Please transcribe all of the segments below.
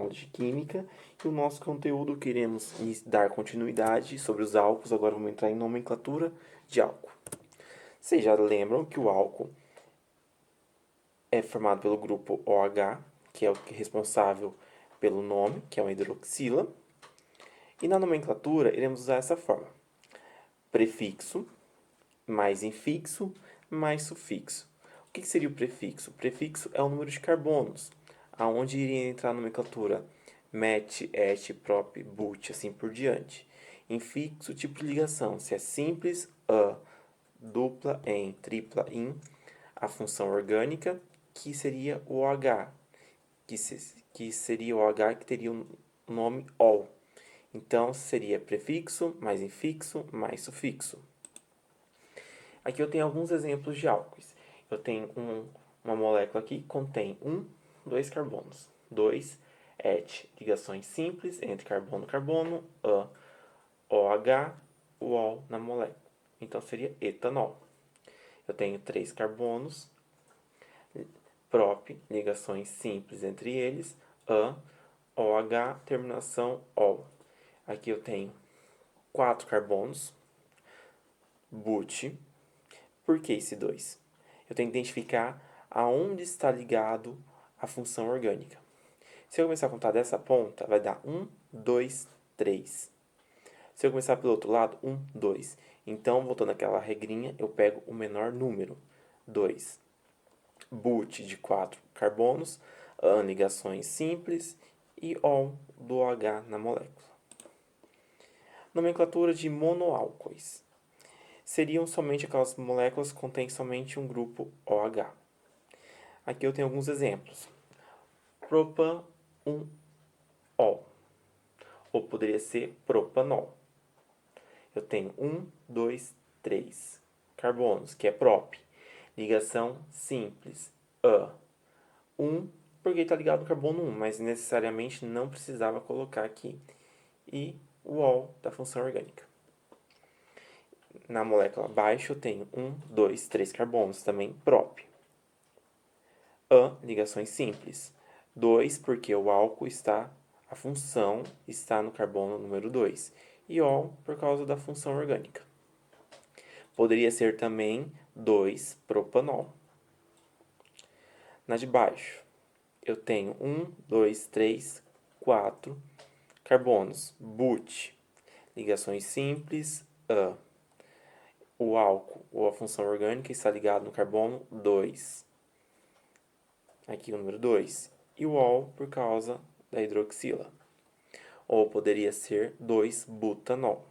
aula de Química e o nosso conteúdo queremos dar continuidade sobre os álcools. Agora vamos entrar em nomenclatura de álcool. Vocês já lembram que o álcool é formado pelo grupo OH, que é o responsável pelo nome, que é uma hidroxila. E na nomenclatura iremos usar essa forma: prefixo, mais infixo, mais sufixo. O que seria o prefixo? O prefixo é o número de carbonos, aonde iria entrar a nomenclatura met, et, prop, but, assim por diante. Infixo, tipo de ligação, se é simples, a, dupla, em, tripla, in, a função orgânica, que seria o OH, que seria o OH que teria o nome ol. Então, seria prefixo, mais infixo, mais sufixo. Aqui eu tenho alguns exemplos de álcoois. Eu tenho uma molécula aqui que contém 2 carbonos. 2 et, ligações simples entre carbono e carbono, a, OH, o ol na molécula. Então seria etanol. Eu tenho 3 carbonos, prop, ligações simples entre eles, a, OH, terminação ol. Aqui eu tenho 4 carbonos, but. Por que esse 2? Eu tenho que identificar aonde está ligado a função orgânica. Se eu começar a contar dessa ponta, vai dar 1, 2, 3. Se eu começar pelo outro lado, 1, 2. Então, voltando àquela regrinha, eu pego o menor número, 2. But de 4 carbonos, an, ligações simples, e ol do OH na molécula. Nomenclatura de monoálcoois. Seriam somente aquelas moléculas que contêm somente um grupo OH. Aqui eu tenho alguns exemplos. Propan 1-ol. Ou poderia ser propanol. Eu tenho 2, 3 carbonos, que é prop. Ligação simples, a. 1, porque está ligado no carbono 1, mas necessariamente não precisava colocar aqui. E o ol da função orgânica. Na molécula abaixo eu tenho 2, 3 carbonos, também prop. Ligações simples. 2, porque o álcool a função está no carbono número 2. E ol, por causa da função orgânica. Poderia ser também 2-propanol. Na de baixo, eu tenho 2, 3, 4 carbonos, but. Ligações simples, a. O álcool, ou a função orgânica, está ligado no carbono 2. Aqui o número 2. E o ol por causa da hidroxila. Ou poderia ser 2-butanol.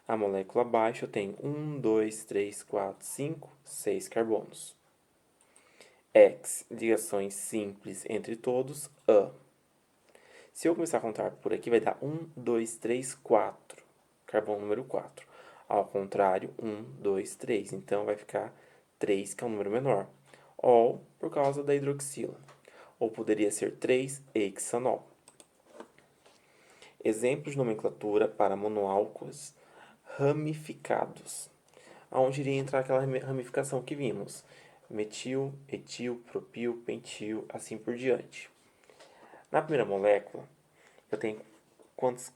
A molécula abaixo eu tenho 2, 3, 4, 5, 6 carbonos. X, ligações simples entre todos, a. Se eu começar a contar por aqui, vai dar 2, 3, 4. Carbono número 4. Ao contrário, 2, 3. Então, vai ficar 3, que é um número menor. Ol, por causa da hidroxila. Ou poderia ser 3-hexanol. Exemplos de nomenclatura para monoálcools ramificados. Onde iria entrar aquela ramificação que vimos. Metil, etil, propil, pentil, assim por diante. Na primeira molécula, eu tenho quantos... O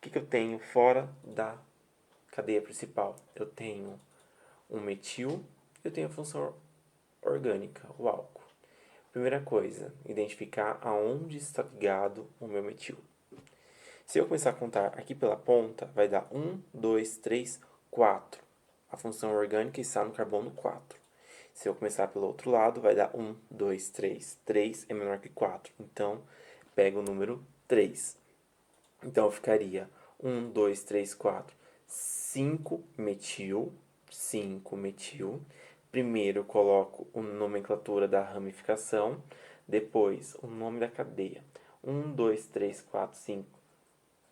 que eu tenho fora da cadeia principal? Eu tenho um metil, eu tenho a função orgânica, o álcool. Primeira coisa, identificar aonde está ligado o meu metil. Se eu começar a contar aqui pela ponta, vai dar 2, 3, 4. A função orgânica está no carbono 4. Se eu começar pelo outro lado, vai dar 2, 3. 3 é menor que 4. Então, pego o número 3. Então, ficaria 2, 3, 4. 5 metil. 5 metil. Primeiro eu coloco a nomenclatura da ramificação. Depois, o nome da cadeia. 2, 3, 4, 5,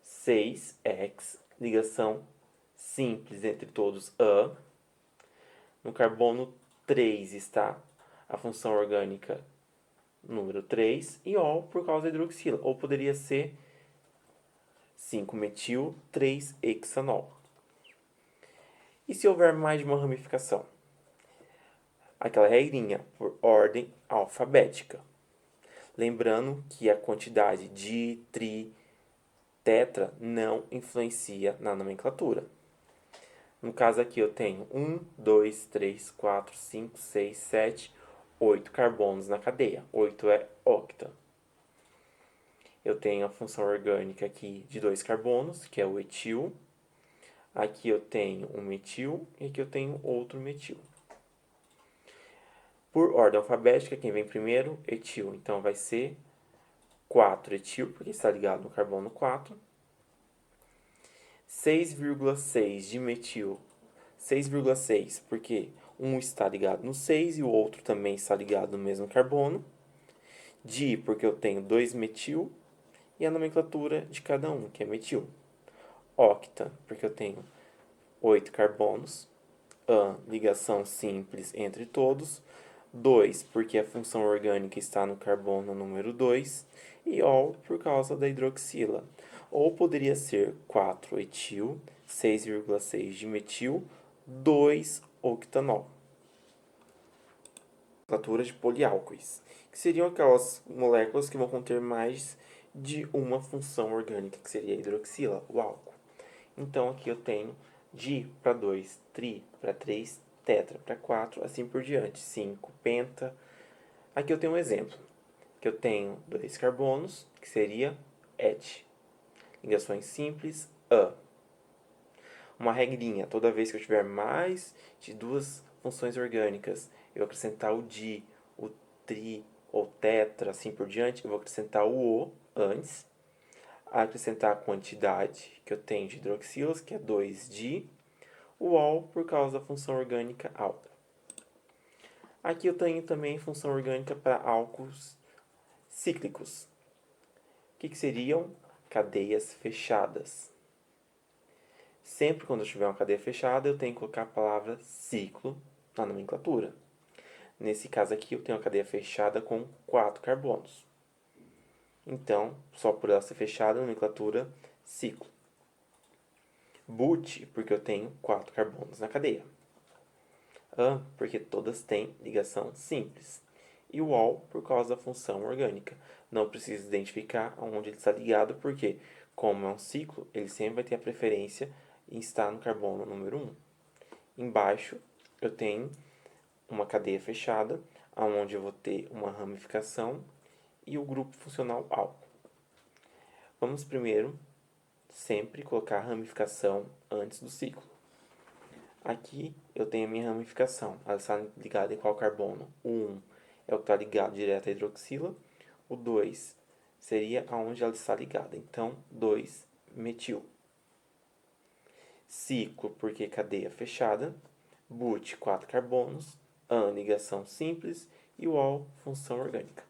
6, X. Ligação simples entre todos, a. No carbono 3 está a função orgânica número 3 e ol por causa da hidroxila. Ou poderia ser 5-metil, 3-hexanol. E se houver mais de uma ramificação? Aquela regrinha, por ordem alfabética. Lembrando que a quantidade de, tri, tetra não influencia na nomenclatura. No caso aqui eu tenho 1, 2, 3, 4, 5, 6, 7, 8 carbonos na cadeia. 8 é octa. Eu tenho a função orgânica aqui de 2 carbonos, que é o etil. Aqui eu tenho um metil e aqui eu tenho outro metil. Por ordem alfabética, quem vem primeiro? Etil. Então vai ser 4 etil, porque está ligado no carbono 4. 6,6 de metil. 6,6 porque um está ligado no 6 e o outro também está ligado no mesmo carbono. Di porque eu tenho 2 metil e a nomenclatura de cada um, que é metil. Octa porque eu tenho 8 carbonos. An, ligação simples entre todos. 2 porque a função orgânica está no carbono número 2. E ol por causa da hidroxila. Ou poderia ser 4 etil, 6,6 de metil, 2 octanol. Nomenclatura de poliálcois, que seriam aquelas moléculas que vão conter mais de uma função orgânica, que seria a hidroxila, o álcool. Então aqui eu tenho di para 2, tri para 3, tetra para 4, assim por diante, 5, penta. Aqui eu tenho um exemplo, que eu tenho 2 carbonos, que seria et. Ligações simples, a. Uma regrinha, toda vez que eu tiver mais de duas funções orgânicas, eu acrescentar o di, o tri ou tetra, assim por diante, eu vou acrescentar o antes, acrescentar a quantidade que eu tenho de hidroxilas, que é 2di, o ol por causa da função orgânica alta. Aqui eu tenho também função orgânica para álcools cíclicos. O que seriam? Cadeias fechadas. Sempre quando eu tiver uma cadeia fechada, eu tenho que colocar a palavra ciclo na nomenclatura. Nesse caso aqui, eu tenho uma cadeia fechada com 4 carbonos. Então, só por ela ser fechada, a nomenclatura ciclo. But, porque eu tenho 4 carbonos na cadeia. An, porque todas têm ligação simples. E o ol, por causa da função orgânica. Não precisa identificar onde ele está ligado, porque, como é um ciclo, ele sempre vai ter a preferência em estar no carbono número 1. Embaixo, eu tenho uma cadeia fechada, onde eu vou ter uma ramificação e o grupo funcional álcool. Vamos primeiro sempre colocar a ramificação antes do ciclo. Aqui eu tenho a minha ramificação. Ela está ligada em qual carbono? O 1 é o que está ligado direto à hidroxila. O 2 seria aonde ela está ligada. Então, 2-metil. Ciclo, porque cadeia fechada. But, 4 carbonos. An, ligação simples. E o ol, função orgânica.